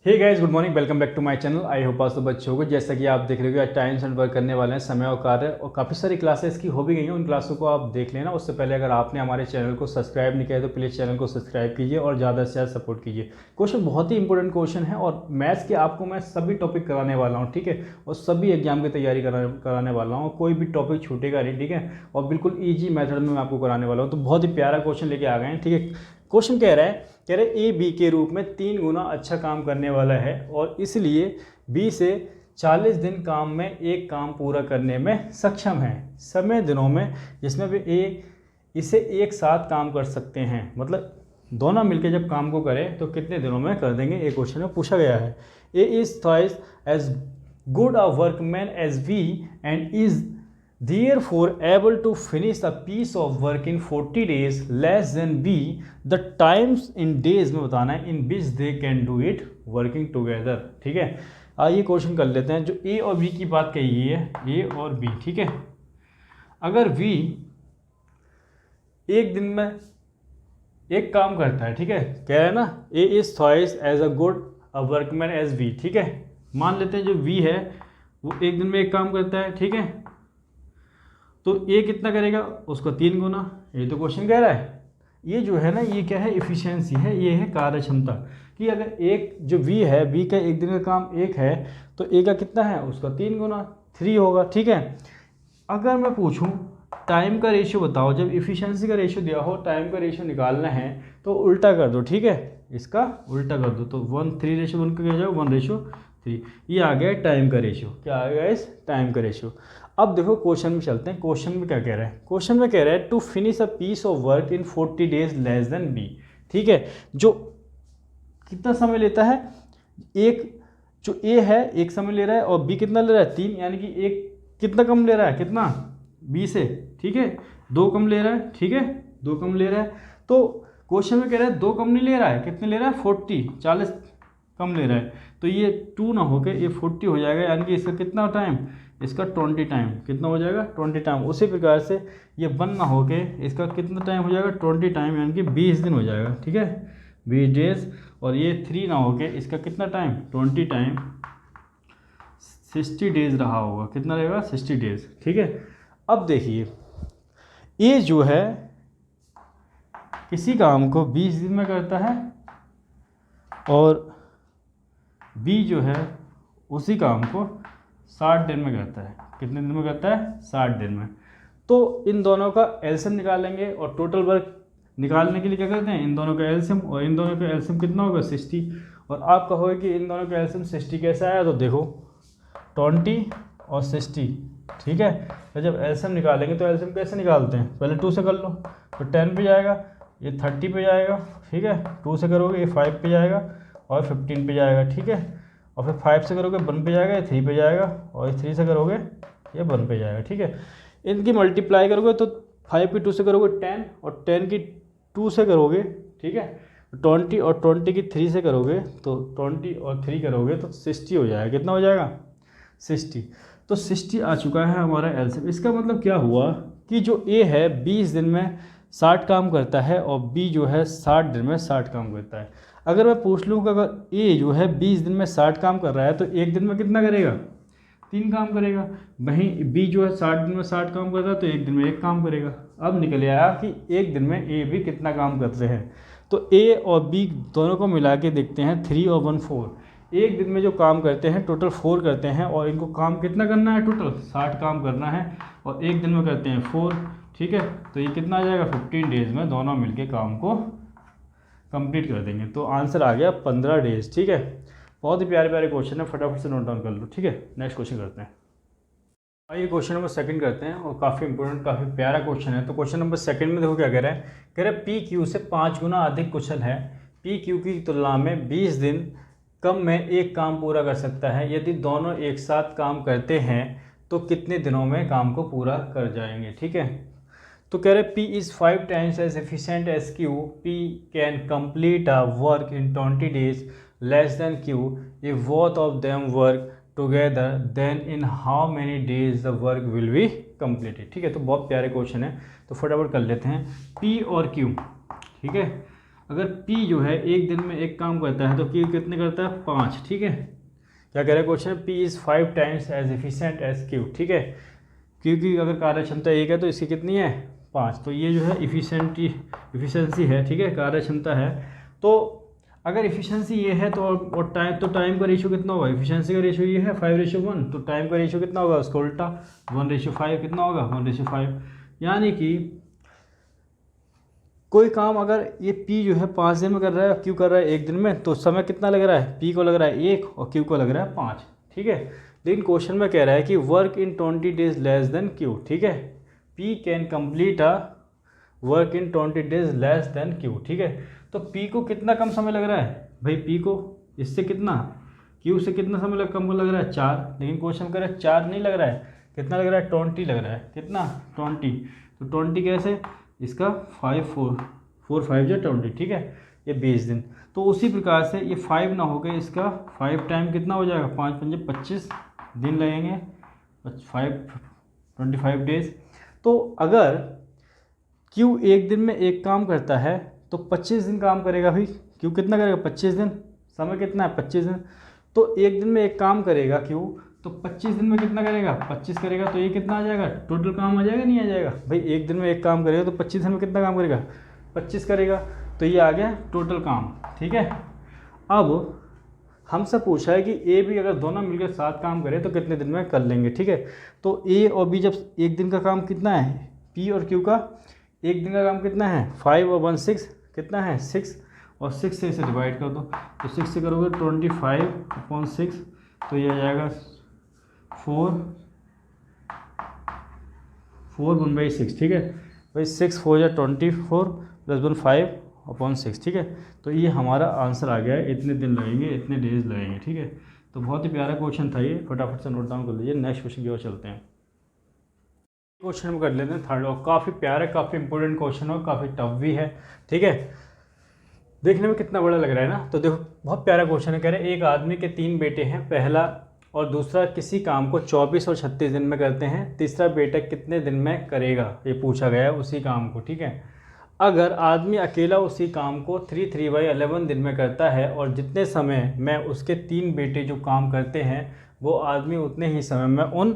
Hey guys, good morning, welcome back to my channel. I hope आप सब अच्छे होंगे। जैसा कि आप देख रहे हो आज टाइम एंड वर्क करने वाले हैं, समय और कार्य, और काफ़ी सारी क्लासेस की हो भी गई हैं। उन क्लासों को आप देख लेना। उससे पहले अगर आपने हमारे चैनल को सब्सक्राइब नहीं किया तो प्लीज़ चैनल को सब्सक्राइब कीजिए और ज़्यादा से ज़्यादा सपोर्ट कीजिए। क्वेश्चन बहुत ही इंपॉर्टेंट क्वेश्चन है और मैथ्स के आपको मैं सभी टॉपिक कराने वाला हूँ, ठीक है। और सभी एग्जाम की तैयारी कराने वाला हूँ, कोई भी टॉपिक छूटेगा नहीं, ठीक है। और बिल्कुल ईजी मेथड में मैं आपको कराने वाला हूँ। तो बहुत ही प्यारा क्वेश्चन लेके आ गए हैं, ठीक है। क्वेश्चन कह रहे ए बी के रूप में 3 गुना अच्छा काम करने वाला है और इसलिए बी से 40 दिन काम में एक काम पूरा करने में सक्षम है। समय दिनों में जिसमें भी ए इसे एक साथ काम कर सकते हैं, मतलब दोनों मिलकर जब काम को करें तो कितने दिनों में कर देंगे, एक क्वेश्चन में पूछा गया है। A is thrice as good a workman as B and is therefore able to finish a piece of work in 40 days less than B, the times in days में बताना है in which they can do it working together, ठीक है। आइए question कर लेते हैं। जो A और B की बात कही है, A और B, ठीक है। अगर V एक दिन में एक काम करता है, ठीक है, कह रहा है ना A is twice as a good a workman as B, ठीक है। मान लेते हैं जो V है वो एक दिन में एक काम करता है, ठीक है। तो ए कितना करेगा, उसका 3 गुना। ये तो क्वेश्चन कह रहा है। ये जो है ना, ये क्या है, इफिशियंसी है, ये है कार्य क्षमता। कि अगर एक जो बी है, बी का एक दिन का काम एक है तो ए का कितना है, उसका 3 गुना 3 होगा, ठीक है। अगर मैं पूछूं टाइम का रेशियो बताओ, जब इफिशियंसी का रेशियो दिया हो, टाइम का रेशियो निकालना है तो उल्टा कर दो, ठीक है। इसका उल्टा कर दो तो 1:3 का क्या जाएगा, 1:3। ये आ गया टाइम का रेशियो। क्या आ गया इस टाइम का रेशियो। अब देखो क्वेश्चन में चलते हैं। क्वेश्चन में क्या कह रहा है, क्वेश्चन में कह रहा है to finish a piece of work in 40 days less than B, ठीक है। जो कितना समय लेता है, एक जो ए है एक समय ले रहा है और बी कितना ले रहा है, 3, यानी कि एक कितना कम ले रहा है, कितना, बी से, ठीक है, 2 कम ले रहा है, ठीक है, 2 कम ले रहा है। तो क्वेश्चन में कह रहा है 2 कम नहीं ले रहा है, कितने ले रहा है, 40 कम ले रहा है। तो ये 2 ना होकर ये 40 हो जाएगा, यानी कि इसका कितना टाइम, इसका 20 टाइम, कितना हो जाएगा, 20 टाइम। उसी प्रकार से ये 1 ना होके इसका कितना टाइम हो जाएगा, 20 टाइम, यानी कि 20 दिन हो जाएगा, ठीक है, 20 डेज। और ये 3 ना होके इसका कितना टाइम, 20 टाइम, 60 डेज रहा होगा। कितना रहेगा, 60 डेज, ठीक है। अब देखिए ये जो है किसी काम को 20 दिन में करता है और बी जो है उसी काम को 60 दिन में करता है। कितने दिन में करता है, 60 दिन में। तो इन दोनों का एलसीएम निकालेंगे और टोटल वर्क निकालने के लिए क्या करते हैं, इन दोनों का एलसीएम, और इन दोनों का एलसीएम कितना होगा, 60। और आप कहोगे कि इन दोनों का एलसीएम 60 कैसे आया, तो देखो 20 और 60, ठीक है। तो जब एलसीएम निकालेंगे तो एलसीएम कैसे निकालते हैं, पहले 2 से कर लो तो 10 पे जाएगा, ये 30 पे जाएगा, ठीक है, 2 से करोगे ये 5 पे जाएगा और 15 पे जाएगा, ठीक है। और फिर 5 से करोगे 1 पे जाएगा, ये 3 पे जाएगा, और 3 से करोगे ये 1 पे जाएगा, ठीक है। इनकी मल्टीप्लाई करोगे तो 5 की 2 से करोगे 10, और 10 की 2 से करोगे, ठीक है, 20, और 20 की 3 से करोगे तो 20 और 3 करोगे तो 60 हो जाएगा। कितना हो जाएगा, 60। तो 60 आ चुका है हमारा एलसीएम। इसका मतलब क्या हुआ कि जो ए है 20 दिन में 60 काम करता है और बी जो है 60 दिन में 60 काम करता है। अगर मैं पूछ लूँ कि अगर ए जो है 20 दिन में 60 काम कर रहा है तो एक दिन में कितना करेगा, 3 काम करेगा। वहीं बी जो है 60 दिन में 60 काम करता है तो एक दिन में 1 काम करेगा। अब निकल आया कि एक दिन में ए भी कितना काम करते हैं। तो ए और बी दोनों को मिला के देखते हैं, 3 और 1 4। एक दिन में जो काम करते हैं टोटल 4 करते हैं, और इनको काम कितना करना है, टोटल 60 काम करना है, और एक दिन में करते हैं 4, ठीक है। तो ये कितना आ जाएगा, 15 डेज में दोनों मिलके काम को कंप्लीट कर देंगे। तो आंसर आ गया 15 डेज, ठीक है। बहुत ही प्यारे प्यारे क्वेश्चन है, फटाफट से नोट डाउन कर लो, ठीक है। नेक्स्ट क्वेश्चन करते हैं। आइए क्वेश्चन नंबर 2 करते हैं, और काफ़ी इंपॉर्टेंट, काफ़ी प्यारा क्वेश्चन है। तो क्वेश्चन नंबर 2 में देखो क्या कह रहा है, कह रहा है पी क्यू से 5 गुना अधिक कुशल है। पी क्यू की तुलना में 20 दिन कम में एक काम पूरा कर सकता है। यदि दोनों एक साथ काम करते हैं तो कितने दिनों में काम को पूरा कर जाएंगे, ठीक है। तो कह रहे P is 5 times as efficient as Q. P can complete a work in 20 days less than Q. If both of them work together, then in how many days the work will be completed? ठीक है, तो बहुत प्यारे question है, तो फटाफट कर लेते हैं। P और Q, ठीक है, अगर P जो है एक दिन में एक काम करता है तो Q कितने करता है? 5, ठीक है। क्या कह रहा है question? P is 5 times as efficient as Q, ठीक है। क्योंकि अगर कार्य क्षमता 1 है तो इसकी कितनी है? 5। तो ये जो है इफिशिएंसी है, ठीक है, कार्य क्षमता है। तो अगर इफिशिएंसी ये है तो और टाइम का रेशियो कितना होगा? इफिशिएंसी का रेशियो ये है 5:1, तो टाइम का रेशियो कितना होगा? उसका उल्टा 1:5 कितना होगा? 1:5। यानी कि कोई काम अगर ये P जो है 5 दिन में कर रहा है, Q कर रहा है 1 दिन में, तो समय कितना लग रहा है? P को लग रहा है 1 और Q को लग रहा है 5, ठीक है। लेकिन क्वेश्चन में कह रहा है कि work in 20 days less then Q, ठीक है। P can complete a work in 20 days less then Q, ठीक है। तो P को कितना कम समय लग रहा है भाई? P को इससे कितना, Q से कितना समय कम लग रहा है? 4। लेकिन क्वेश्चन कह रहा है 4 नहीं लग रहा है, कितना लग रहा है? 20 लग रहा है। कितना? 20। तो 20 कैसे? इसका 4 5 जो 20, ठीक है, ये 20 दिन। तो उसी प्रकार से ये 5 ना होकर इसका 5 टाइम कितना हो जाएगा? 5 पंजे 25 दिन लगेंगे, 25 डेज। तो अगर Q एक दिन में एक काम करता है तो 25 दिन काम करेगा भाई। Q कितना करेगा? 25 दिन। समय कितना है? 25 दिन। तो एक दिन में एक काम करेगा Q, तो 25 दिन में कितना करेगा? 25 करेगा, तो ये कितना आ जाएगा? टोटल काम आ जाएगा, नहीं आ जाएगा भाई? एक दिन में एक काम करेगा तो 25 दिन में कितना काम करेगा? 25 करेगा, तो ये आ गया टोटल काम, ठीक है। अब हमसे पूछा है कि A भी अगर दोनों मिलकर 7 काम करें तो कितने दिन में कर लेंगे, ठीक है। तो A और B जब एक दिन का काम कितना है? P और Q का एक दिन का काम कितना है? 5 और 1 6, कितना है? 6, और 6 से इसे डिवाइड कर दो, तो 6 से करोगे 25/6, तो ये आ जाएगा 4 1/6, ठीक है भाई। 6 4 या 24 प्लस 1 5/6, ठीक है। तो ये हमारा आंसर आ गया है, इतने दिन लगेंगे, इतने डेज लगेंगे, ठीक है। तो बहुत ही प्यारा क्वेश्चन था ये, फटाफट से नोट डाउन कर लीजिए। नेक्स्ट क्वेश्चन की ओर चलते हैं। क्वेश्चन हम कर लेते हैं थर्ड, और काफ़ी प्यारा, काफ़ी इंपॉर्टेंट क्वेश्चन और काफ़ी टफ भी है, ठीक है। देखने में कितना बड़ा लग रहा है ना, तो देखो बहुत प्यारा क्वेश्चन है। कह रहे एक आदमी के 3 बेटे हैं, पहला और दूसरा किसी काम को 24 और 36 दिन में करते हैं, तीसरा बेटा कितने दिन में करेगा, ये पूछा गया है उसी काम को, ठीक है। अगर आदमी अकेला उसी काम को 3/11 दिन में करता है और जितने समय में उसके 3 बेटे जो काम करते हैं वो आदमी उतने ही समय में उन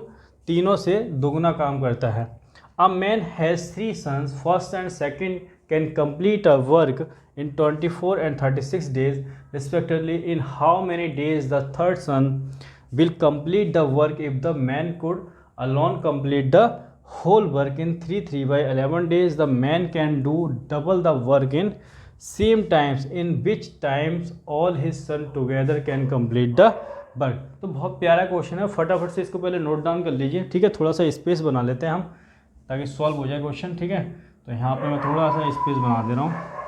तीनों से दुगना काम करता है। A man has 3 sons, first and second can complete a work in 24 and 36 days respectively. In how many days the third son will complete the work if the man could alone complete the whole work in 3/11 days? The man can do double the work in same times, in which times all his son together can complete the work. तो बहुत प्यारा question है, फटाफट से इसको पहले note down कर लीजिए, ठीक है। थोड़ा सा स्पेस बना लेते हैं हम ताकि सॉल्व हो जाए क्वेश्चन, ठीक है। तो यहाँ पे मैं थोड़ा सा स्पेस बना दे रहा हूँ,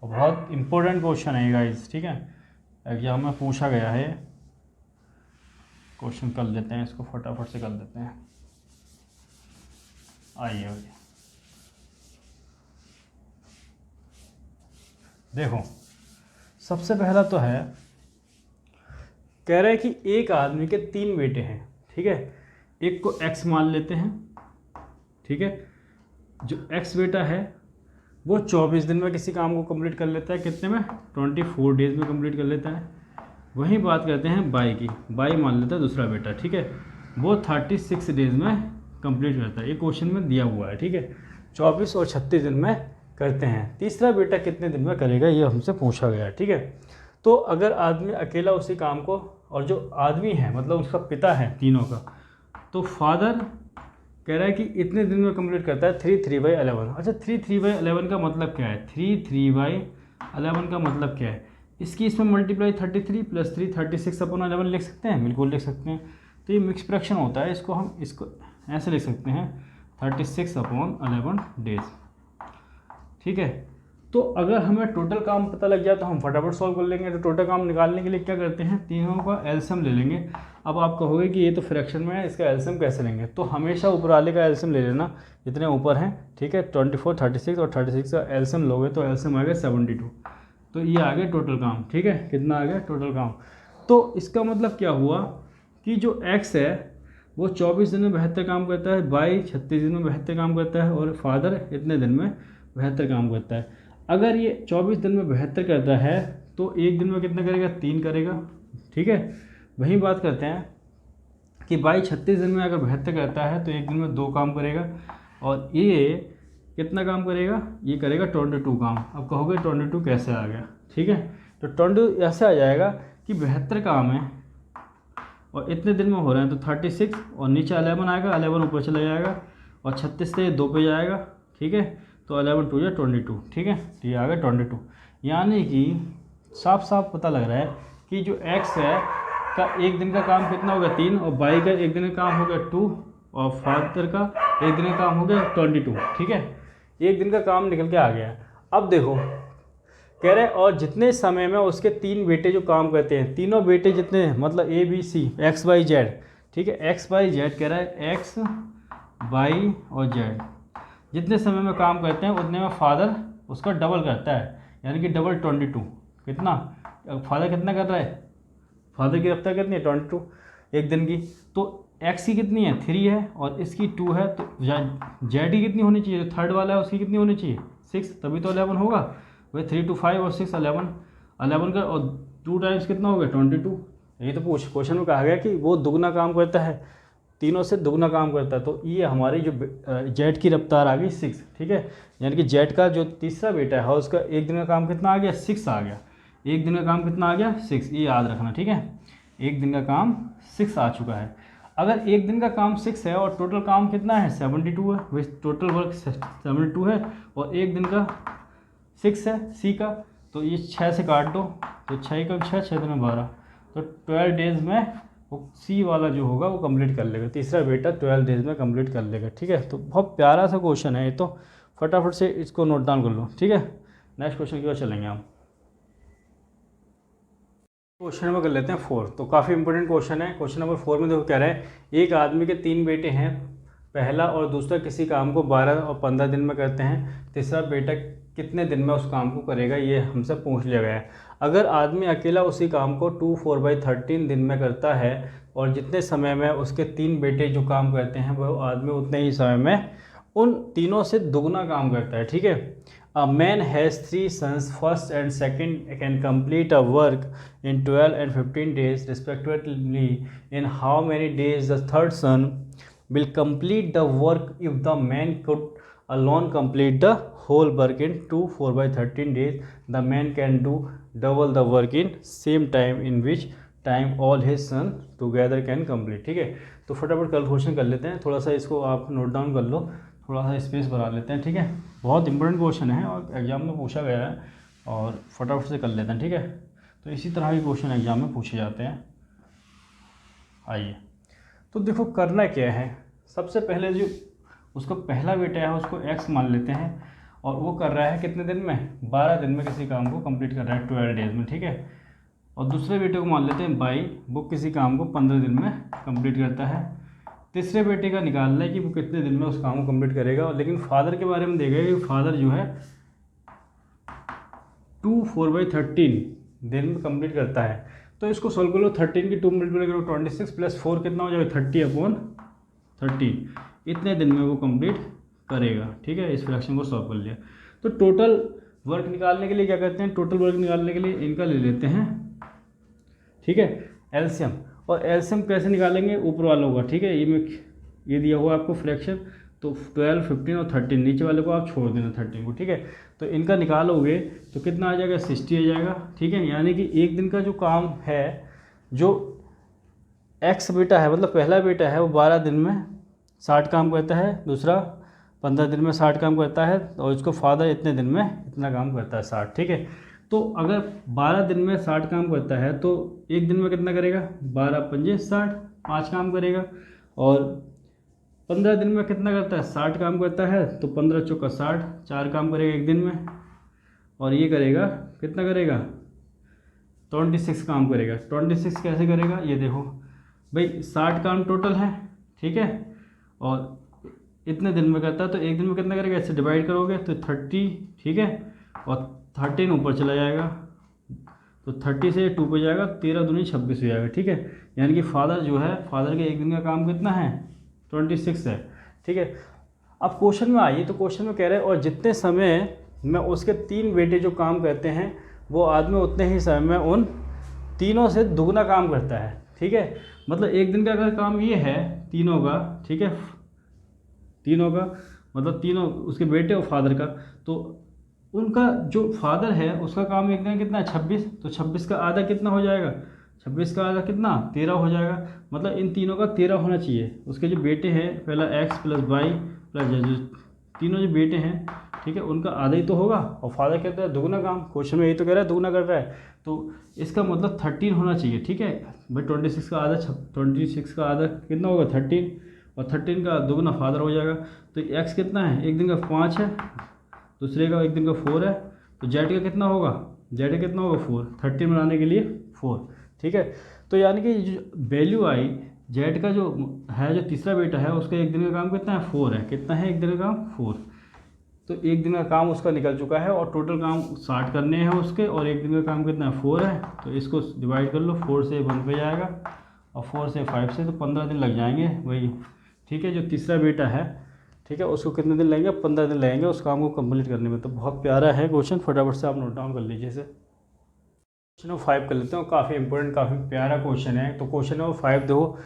और बहुत इंपॉर्टेंट क्वेश्चन है गाइस, ठीक है। एग्जाम में पूछा गया है क्वेश्चन। कर लेते हैं इसको, फटाफट से कर देते हैं। आइए देखो, सबसे पहला तो है, कह रहा है कि एक आदमी के 3 बेटे हैं, ठीक है। एक को x मान लेते हैं, ठीक है। जो x बेटा है वो 24 दिन में किसी काम को कंप्लीट कर लेता है, कितने में? 24 डेज में कंप्लीट कर लेता है। वहीं बात करते हैं बाई की, बाई मान लेता है दूसरा बेटा, ठीक है, वो 36 डेज में कंप्लीट करता है। ये क्वेश्चन में दिया हुआ है, ठीक है। 24 और 36 दिन में करते हैं। तीसरा बेटा कितने दिन में करेगा, ये हमसे पूछा गया है, ठीक है। तो अगर आदमी अकेला उसी काम को, और जो आदमी है मतलब उसका पिता है तीनों का, तो फादर कह रहा है कि इतने दिन में कंप्लीट करता है 3/11। अच्छा, 3/11 का मतलब क्या है? 3/11 का मतलब क्या है? इसकी इसमें मल्टीप्लाई 33 + 3 36/11 लिख सकते हैं, बिल्कुल लिख सकते हैं। तो ये मिक्स फ्रैक्शन होता है, इसको हम इसको ऐसे लिख सकते हैं 36/11 डेज, ठीक है। तो अगर हमें टोटल काम पता लग जाए तो हम फटाफट सॉल्व कर लेंगे। तो टोटल काम निकालने के लिए क्या करते हैं? तीनों का एलसीएम ले लेंगे। अब आप कहोगे कि ये तो फ्रैक्शन में है, इसका एलसीएम कैसे लेंगे? तो हमेशा ऊपर वाले का एलसीएम ले लेना, जितने ऊपर हैं, ठीक है। 24 36 और 36 का एलसीएम लोगे तो एलसीएम आ गया 72। तो ये आ गया टोटल काम, ठीक है। कितना आ गया टोटल काम? तो इसका मतलब क्या हुआ कि जो एक्स है वो 24 दिन में 72 काम करता है, बाई 36 दिन में 72 काम करता है, और फादर इतने दिन में 72 काम करता है। अगर ये 24 दिन में 72 करता है तो एक दिन में कितना करेगा, 3 करेगा, ठीक है। वही बात करते हैं कि भाई 36 दिन में अगर 72 करता है तो एक दिन में 2 काम करेगा, और ये कितना काम करेगा, ये करेगा 22 काम। अब कहोगे 22 कैसे आ गया, ठीक है। तो 22 ऐसे आ जाएगा कि 72 काम है और इतने दिन में हो रहे हैं, तो 36 और नीचे 11 आएगा, 11 ऊपर चला जाएगा और 36 से 2 पे जाएगा, ठीक है। तो 11 2 या 22, ठीक है। तो ये आ गया 22। यानी कि साफ साफ पता लग रहा है कि जो x है का एक दिन का काम कितना हो गया, 3, और y का एक दिन का काम हो गया 2, और फादर का एक दिन का काम हो गया 22, ठीक है। एक दिन का काम निकल के आ गया। अब देखो कह रहे और जितने समय में उसके 3 बेटे जो काम करते हैं, तीनों बेटे जितने हैं, मतलब ABC XYZ, ठीक है। XYZ कह रहा है X Y और Z जितने समय में काम करते हैं उतने में फादर उसका डबल करता है, यानी कि डबल 22। कितना, फादर कितना कर रहा है, फादर की रफ्तार कितनी है 22 एक दिन की। तो एक्स की कितनी है, 3 है, और इसकी 2 है, तो जेड की कितनी होनी चाहिए, जो थर्ड वाला है उसकी कितनी होनी चाहिए, 6, तभी तो 11 होगा। वही 3 2 5 और 6 11 का, और 2 टाइम्स कितना हो गया 22। ये तो क्वेश्चन में कहा गया कि वो दुगना काम करता है, तीनों से दुगना काम करता है। तो ये हमारी जो जेड की रफ्तार आ गई 6, ठीक है। यानी कि जेड का जो तीसरा बेटा है उसका एक दिन का काम कितना आ गया, 6 आ गया। एक दिन का काम कितना आ गया, 6, ये याद रखना, ठीक है। एक दिन का काम 6 आ चुका है। अगर एक दिन का काम 6 है और टोटल काम कितना है 72 है, वही टोटल वर्क 72 है, और एक दिन का 6 है सी का, तो ये 6 से काट दो, तो 6 का 6 6 में 12, तो 12 डेज में वो सी वाला जो होगा वो कंप्लीट कर लेगा, तीसरा बेटा 12 डेज में कंप्लीट कर लेगा, ठीक है। तो बहुत प्यारा सा क्वेश्चन है ये, तो फटाफट से इसको नोट डाउन कर लो, ठीक है। नेक्स्ट क्वेश्चन की ओर चलेंगे हम। क्वेश्चन नंबर कर लेते हैं 4, तो काफ़ी इंपॉर्टेंट क्वेश्चन है। क्वेश्चन नंबर 4 में देखो कह रहा है एक आदमी के 3 बेटे हैं, पहला और दूसरा किसी काम को 12 और 15 दिन में करते हैं, तीसरा बेटा कितने दिन में उस काम को करेगा, ये हमसे पूछ लिया गया है। अगर आदमी अकेला उसी काम को 2 4/13 दिन में करता है और जितने समय में उसके 3 बेटे जो काम करते हैं वो आदमी उतने ही समय में उन तीनों से दुगना काम करता है, ठीक है। A man has 3 sons, first and second can complete a work in 12 and 15 days respectively. In how many days the third son will complete the work if the man could alone complete the whole work in 2 4/13 days? The man can do double the work in same time, in which time all his son together can complete, ठीक है। तो फटाफट calculation कर लेते हैं, थोड़ा सा इसको आप नोट डाउन कर लो, थोड़ा सा स्पेस बना लेते हैं, ठीक है। बहुत इंपॉर्टेंट क्वेश्चन है और एग्जाम में पूछा गया है, और फटाफट से कर लेते हैं, ठीक है। तो इसी तरह के क्वेश्चन एग्जाम में पूछे जाते हैं। आइए, तो देखो करना क्या है, सबसे पहले जो उसका पहला बेटा है उसको एक्स मान लेते हैं, और वो कर रहा है कितने दिन में, 12 दिन में किसी काम को कंप्लीट कर रहा है 12 डेज में, ठीक है। और दूसरे बेटे को मान लेते हैं बाई, वो किसी काम को 15 दिन में कंप्लीट करता है। तीसरे बेटे का निकालना है कि वो कितने दिन में उस काम को कंप्लीट करेगा। लेकिन फादर के बारे में देखेगा कि फादर जो है 2 4/13 दिन में कंप्लीट करता है। तो इसको सोल्व कर लो, 13 की 2 मल्टीप्लाई करो 26 + 4 कितना हो जाएगा 30/13, इतने दिन में वो कंप्लीट करेगा, ठीक है। इस फ्रैक्शन को सॉल्व कर लिया। तो टोटल वर्क निकालने के लिए क्या करते हैं, टोटल वर्क निकालने के लिए इनका ले लेते हैं, ठीक है, एलसीएम। और एलसीएम कैसे निकालेंगे, ऊपर वालों का, ठीक है। ये दिया हुआ आपको फ्रैक्शन, तो 12 15 और 13, नीचे वाले को आप छोड़ देना 13 को, ठीक है। तो इनका निकालोगे तो कितना आ जाएगा 60 आ जाएगा, ठीक है। यानी कि एक दिन का जो काम है, जो एक्स बेटा है मतलब पहला बेटा है, वो 12 दिन में 60 काम करता है, दूसरा 15 दिन में 60 काम करता है, और इसको फादर इतने दिन में इतना काम करता है 60, ठीक है। तो अगर 12 दिन में 60 काम करता है तो एक दिन में कितना करेगा, 12 पंजे 60, 5 काम करेगा। और 15 दिन में कितना करता है, 60 काम करता है, तो 15 चौका 60, 4 काम करेगा एक दिन में। और ये करेगा कितना करेगा, 26 काम करेगा। 26 कैसे करेगा, ये देखो भाई 60 काम टोटल है, ठीक है, और इतने दिन में करता है, तो एक दिन में कितना करेगा, इससे डिवाइड करोगे तो 30, ठीक है, और 13 ऊपर चला जाएगा, तो 30 से 2 पे जाएगा, 13 दूनी 26 हो जाएगा, ठीक है। यानी कि फादर जो है, फादर के एक दिन का काम कितना है 26 है, ठीक है। अब क्वेश्चन में आइए, तो क्वेश्चन में कह रहे हैं और जितने समय में उसके 3 बेटे जो काम करते हैं वो आदमी उतने ही समय में उन तीनों से दुगना काम करता है। ठीक है, मतलब एक दिन का अगर काम ये है तीनों का, ठीक है, तीनों का मतलब तीनों उसके बेटे और फादर का, तो उनका जो फादर है उसका काम एक दिन कितना है 26, तो 26 का आधा कितना हो जाएगा, 26 का आधा कितना 13 हो जाएगा। मतलब इन तीनों का 13 होना चाहिए। उसके जो बेटे हैं पहला x + y प्लस जो तीनों जो बेटे हैं, ठीक है, उनका आधा ही तो होगा, और फादर कहता है दुगना काम, क्वेश्चन में यही तो कह रहा है दुगना कर रहा है, तो इसका मतलब 13 होना चाहिए। ठीक है भाई, 26 का आधा 26 का आधा कितना होगा 13, और 13 का दुगना फादर हो जाएगा। तो x कितना है, एक दिन का 5 है, दूसरे का एक दिन का 4 है, तो z का कितना होगा, z का कितना होगा 4, 13 बनाने के लिए 4। ठीक है, तो यानी कि जो वैल्यू आई z का जो है, जो तीसरा बेटा है उसका एक दिन का काम कितना है 4 है, कितना है एक दिन का काम 4, तो एक दिन का काम उसका निकल चुका है, और टोटल काम 60 करने हैं उसके, और एक दिन का काम कितना है 4 है, तो इसको डिवाइड कर लो, 4 से 1 पे जाएगा और 4 से 5 से, तो 15 दिन लग जाएंगे वही। ठीक है, जो तीसरा बेटा है, ठीक है, उसको कितने दिन लगेंगे, 15 दिन लगेंगे उस काम को कंप्लीट करने में। तो बहुत प्यारा है क्वेश्चन, फटाफट से आप नोट डाउन कर लीजिए इसे। क्वेश्चन नंबर 5 कर लेते हैं, काफ़ी इंपॉर्टेंट काफ़ी प्यारा क्वेश्चन है। तो क्वेश्चन नंबर 5 देखो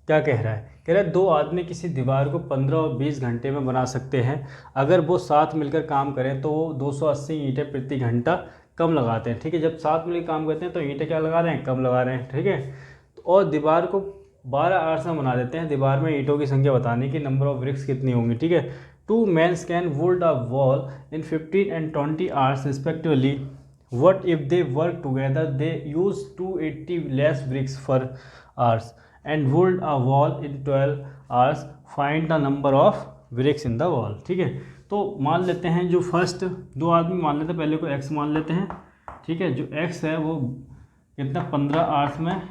क्या कह रहा है, कह रहा है 2 आदमी किसी दीवार को 15 और 20 घंटे में बना सकते हैं। अगर वो साथ मिलकर काम करें तो वो 280 ईंटें प्रति घंटा कम लगाते हैं। ठीक है, जब साथ मिलकर काम करते हैं तो ईंटें क्या लगा रहे हैं, कम लगा रहे हैं। ठीक है, और दीवार को 12 आवर्स में बना देते हैं। दीवार में ईंटों की संख्या बताने की, नंबर ऑफ ब्रिक्स कितनी होंगी। ठीक है, 2 men can would a wall in 15 and 20 hours respectively. What if they work together? They use 280 less bricks per hours and build a wall in 12 hours. Find the number of bricks in the wall. ठीक है, तो मान लेते हैं जो first 2 आदमी मान लेते हैं, पहले को x मान लेते हैं। ठीक है, जो x है वो कितना 15 आवर्स में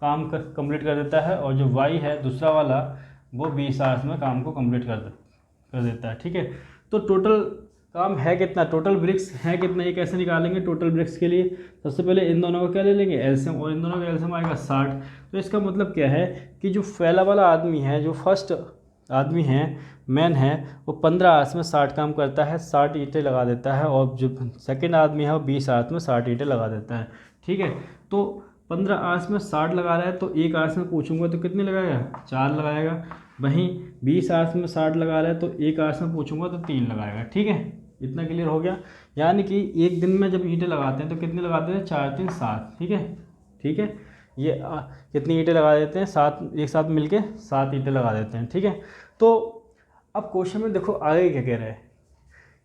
काम कंप्लीट कर देता है, और जो y है दूसरा वाला वो 20 आवर्स में काम को कंप्लीट कर देता है। ठीक है, तो टोटल काम है कितना, टोटल ब्रिक्स है कितना, ये कैसे निकालेंगे टोटल ब्रिक्स के लिए। सबसे पहले इन दोनों को क्या ले लेंगे एलसीएम, और इन दोनों का एलसीएम आएगा 60। तो इसका मतलब क्या है कि जो पहला वाला आदमी है, जो फर्स्ट आदमी है मैन है, वो 15 आवर्स में 60 काम करता है, 60 ईंटें लगा देता है, और जो सेकेंड आदमी है वो 20 आवर्स में 60 ईंटें लगा देता है। ठीक है, तो 15 आवर्स में 60 लगा रहा है, तो 1 आवर्स में पूछूंगा तो कितने लगाएगा 4 लगाएगा। वहीं 20 आवर्स में 60 लगा रहा है, तो 1 आवर्स में पूछूंगा तो 3 लगाएगा। ठीक है, इतना क्लियर हो गया। यानी कि एक दिन में जब ईंटें लगाते हैं तो कितने लगाते हैं 4 3 7। ठीक है, ठीक है, ये कितनी ईंटें लगा देते हैं 7, एक साथ मिलके 7 ईंटें लगा देते हैं। ठीक है, तो अब क्वेश्चन में देखो आगे क्या कह रहा है,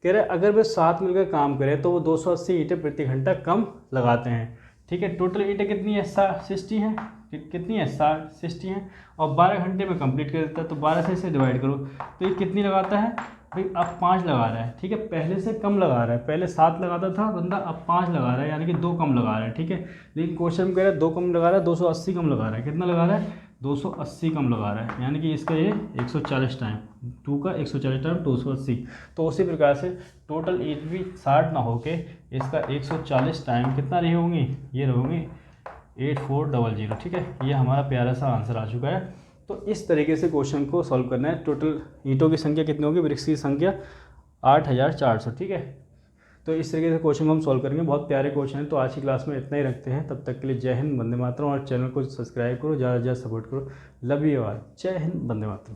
कह रहा है अगर वे साथ मिलकर काम करें तो वो 280 ईंटें प्रति घंटा कम लगाते हैं। ठीक है, टोटल ईंटें कितनी है 60 हैं, कितनी है 60 हैं, और 12 घंटे में कंप्लीट कर देता है। तो 12 से इसे डिवाइड करो तो ये कितनी लगाता है भाई, अब 5 लगा रहा है। ठीक है, पहले से कम लगा रहा है, पहले 7 लगाता था बंदा, अब 5 लगा रहा है, यानी कि 2 कम लगा रहा है। ठीक है, लेकिन क्वेश्चन में कह रहा है 2 कम लगा रहा है, 280 कम लगा रहा है। कितना लगा रहा है 280 कम लगा रहा है, यानी कि इसका ये 140 टाइम 2 का 140 टाइम 280। तो उसी प्रकार से टोटल ईंट भी 60 ना होके इसका 140 टाइम कितना रही होंगी, ये रहोगी 8400। ठीक है, ये हमारा प्यारा सा आंसर आ चुका है। तो इस तरीके से क्वेश्चन को सॉल्व करना है। टोटल ईंटों की संख्या कितनी होगी, ब्रिक्स की संख्या 8400। ठीक है, तो इस तरीके से क्वेश्चन को हम सॉल्व करेंगे। बहुत प्यारे क्वेश्चन हैं। तो आज की क्लास में इतना ही रखते हैं, तब तक के लिए जय हिंद, वंदे मातरम, और चैनल को सब्सक्राइब करो, ज़्यादा से ज़्यादा सपोर्ट करो। लव यू ऑल, जय हिंद, वंदे मातरम।